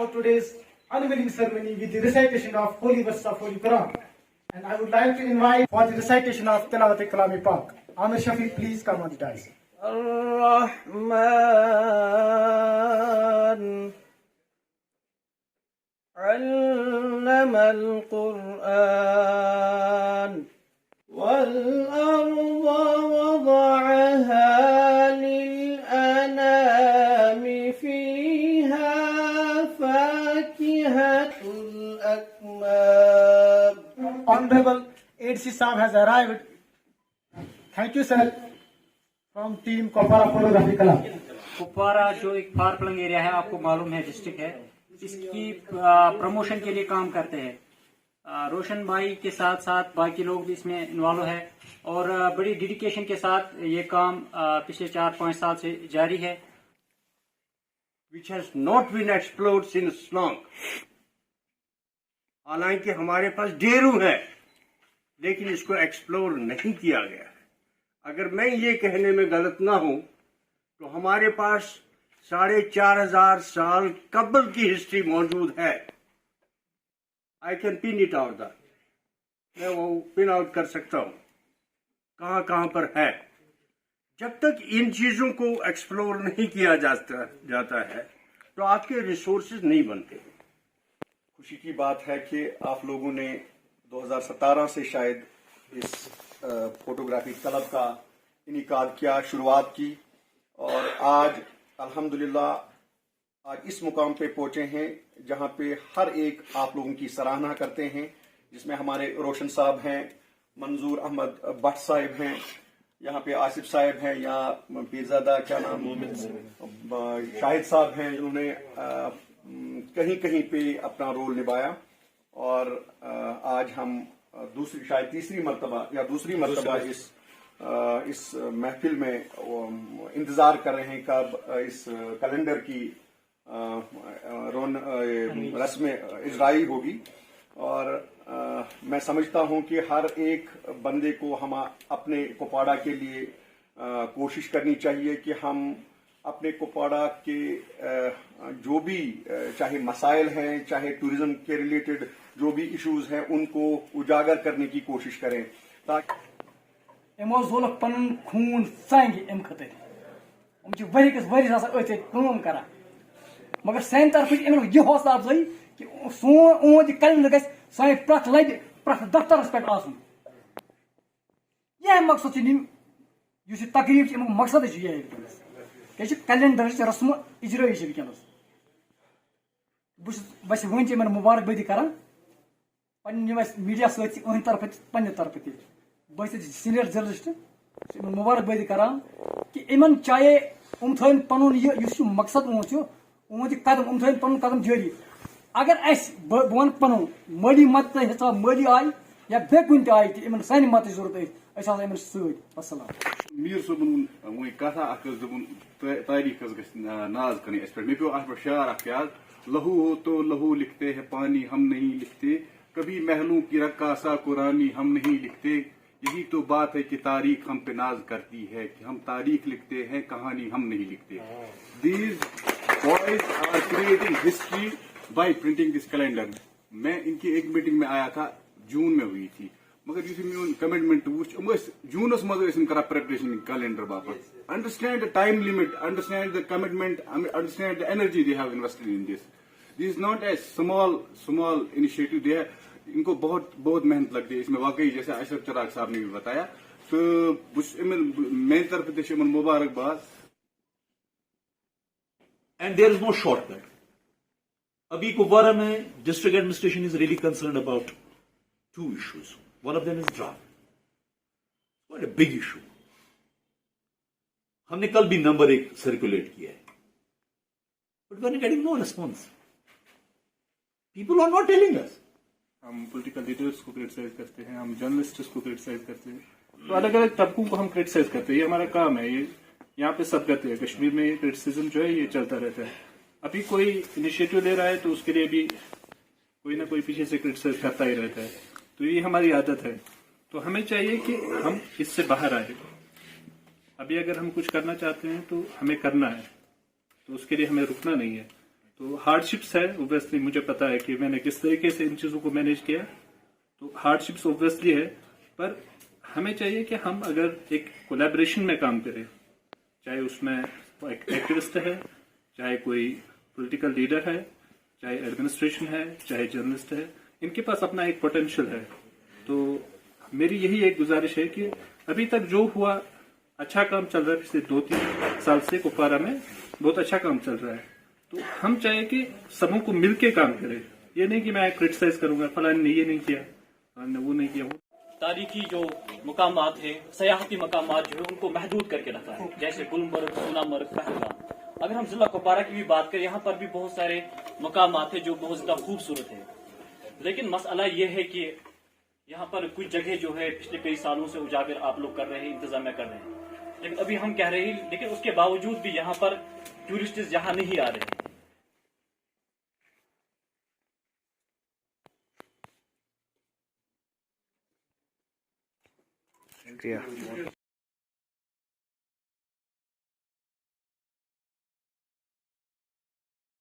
out today's unveiling ceremony with the recitation of holy verses of Holy Quran. And I would like to invite for the recitation of Tilawat Kalami Pak. Amir Shafiq, please come on the dais. الرحمن علم القرآن والأرض وضعها للأنام فيها فاكهة الأكمام. Honorable ADC Saab has arrived. Thank you, sir. From team Kopara Photography Club. Kupwara जो एक फार flung area है, आपको मालूम है डिस्ट्रिक्ट है, इसकी प्रमोशन के लिए काम करते हैं. रोशन भाई के साथ साथ बाकी लोग भी इसमें इन्वॉल्व है और बड़ी डेडिकेशन के साथ ये काम पिछले 4-5 साल से जारी है. which has not been explored since long. हालांकि हमारे पास ढेरों है लेकिन इसको एक्सप्लोर नहीं किया गया. अगर मैं ये कहने में गलत ना हूं तो हमारे पास 4,500 साल कबल की हिस्ट्री मौजूद है. I can pin it out that, मैं वो पिन आउट कर सकता हूं कहां कहां पर है. जब तक इन चीजों को एक्सप्लोर नहीं किया जाता है तो आपके रिसोर्सेज नहीं बनते. खुशी की बात है कि आप लोगों ने 2017 से शायद इस फोटोग्राफी क्लब का इनिकाद किया, शुरुआत की और आज अल्हम्दुलिल्लाह आज इस मुकाम पे पहुंचे हैं जहां पे हर एक आप लोगों की सराहना करते हैं, जिसमें हमारे रोशन साहब हैं, मंजूर अहमद भट्ट साहब हैं, यहाँ पे आसिफ साहब हैं, यहाँ पीरजादा क्या नाम शाहिद साहब हैं जिन्होंने कहीं कहीं पे अपना रोल निभाया. और आज हम शायद तीसरी मरतबा या दूसरी मरतबा इस महफिल में इंतजार कर रहे हैं कब इस कैलेंडर की रस्म इजराई होगी. और मैं समझता हूं कि हर एक बंदे को हम अपने कुपवाड़ा के लिए कोशिश करनी चाहिए कि हम अपने कुपवाड़ा के जो भी चाहे मसाइल हैं, चाहे टूरिज्म के रिलेटेड जो भी इश्यूज हैं, उनको उजागर करने की कोशिश करें ताकि पन खून संग अम खतर वरिकस वरियस काम कर मगर सान तरफ यह हौसला अफजाई कि सोन कैलेंडर गि सान प्रथ लबि प्रथ दफ्तरस पे आसन. यह मकसद तकरीब मकसद यह कैलेंडर रस्म इजराई वनस. बस वन मुबारकबादी कर मीडिया सत तरफ पे तरफ तक बस सीनियर जर्नलिस्ट मुबारकबादी करान कि इन चाहे थन पन मकसद कदम थन पन कदम जारी. अगर बह वन पन माली मदद हिसाब माली आय या बे कुन आय कि सान मदद जरूरत सलाम. मीर सोबन वो कथा तारीख नाज कर मे पे शार याद, लहू हो तो लहू लिखते हैं पानी हम नहीं लिखते, कभी महलों की रक्कासा कुरानी हम नहीं लिखते. यही तो बात है कि तारीख हम पे नाज करती है कि हम तारीख लिखते हैं, कहानी हम नहीं लिखते. These boys are creating history by printing this calendar. मैं इनकी एक मीटिंग में आया था, जून में हुई थी, मगर यु मोन कमिटमेंट वो जूनस मज कर प्रिपरेशन कैलेंडर बापत. Understand the time limit, understand the commitment, understand the energy they have invested in this. This is not a small initiative. They इनको बहुत मेहनत लगती है इसमें वाकई, जैसे अशरफ चिराग साहब ने भी बताया. तो मेरी तरफ से मुबारकबाद. And there is no shortcut. अभी कुपवारा में district administration is really concerned about two issues. One of them is drought. Quite a big issue. हमने कल भी नंबर 1 सर्कुलेट किया है, but we are getting no response. People are not telling us. हम political leaders को criticise करते हैं, हम जर्नलिस्ट्स को क्रिटिसाइज करते हैं, तो अलग अलग तबकों को हम क्रिटिसाइज करते हैं. ये हमारा काम है, ये यहाँ पे सब करते हैं. कश्मीर में क्रिटिसिज्म जो है ये चलता रहता है. अभी कोई इनिशिएटिव ले रहा है तो उसके लिए भी कोई ना कोई पीछे से क्रिटिसाइज करता ही रहता है. तो ये हमारी आदत है. तो हमें चाहिए कि हम इससे बाहर आए. अभी अगर हम कुछ करना चाहते हैं तो हमें करना है, तो उसके लिए हमें रुकना नहीं है. तो हार्डशिप्स है ओब्वियसली, मुझे पता है कि मैंने किस तरीके से इन चीज़ों को मैनेज किया, तो हार्डशिप्स ओब्वियसली है, पर हमें चाहिए कि हम अगर एक कोलैबोरेशन में काम करें, चाहे उसमें एक एक्टिविस्ट है, चाहे कोई पॉलिटिकल लीडर है, चाहे एडमिनिस्ट्रेशन है, चाहे जर्नलिस्ट है, इनके पास अपना एक पोटेंशियल है। तो मेरी यही एक गुजारिश है कि अभी तक जो हुआ अच्छा काम चल रहा है, पिछले 2-3 साल से कुपवारा में बहुत अच्छा काम चल रहा है। तो हम चाहे कि सबों को मिलके काम करें, ये नहीं कि मैं क्रिटिसाइज करूंगा फलाने ने ये नहीं किया, फलाने ने वो नहीं किया। तारीखी जो मकामात है, सयाहती मकामात जो है उनको महदूद करके रखा है, जैसे गुलमर्ग, सोनामर्ग, पहलगाम। अगर हम जिला कुपवारा की भी बात करें, यहाँ पर भी बहुत सारे मकामात है जो बहुत ज्यादा खूबसूरत है, लेकिन मसला ये है कि यहाँ पर कुछ जगह जो है पिछले कई सालों से उजागर आप लोग कर रहे हैं, इंतजामिया कर रहे हैं, लेकिन अभी हम कह रहे हैं, लेकिन उसके बावजूद भी यहाँ पर टूरिस्ट यहाँ नहीं आ रहे।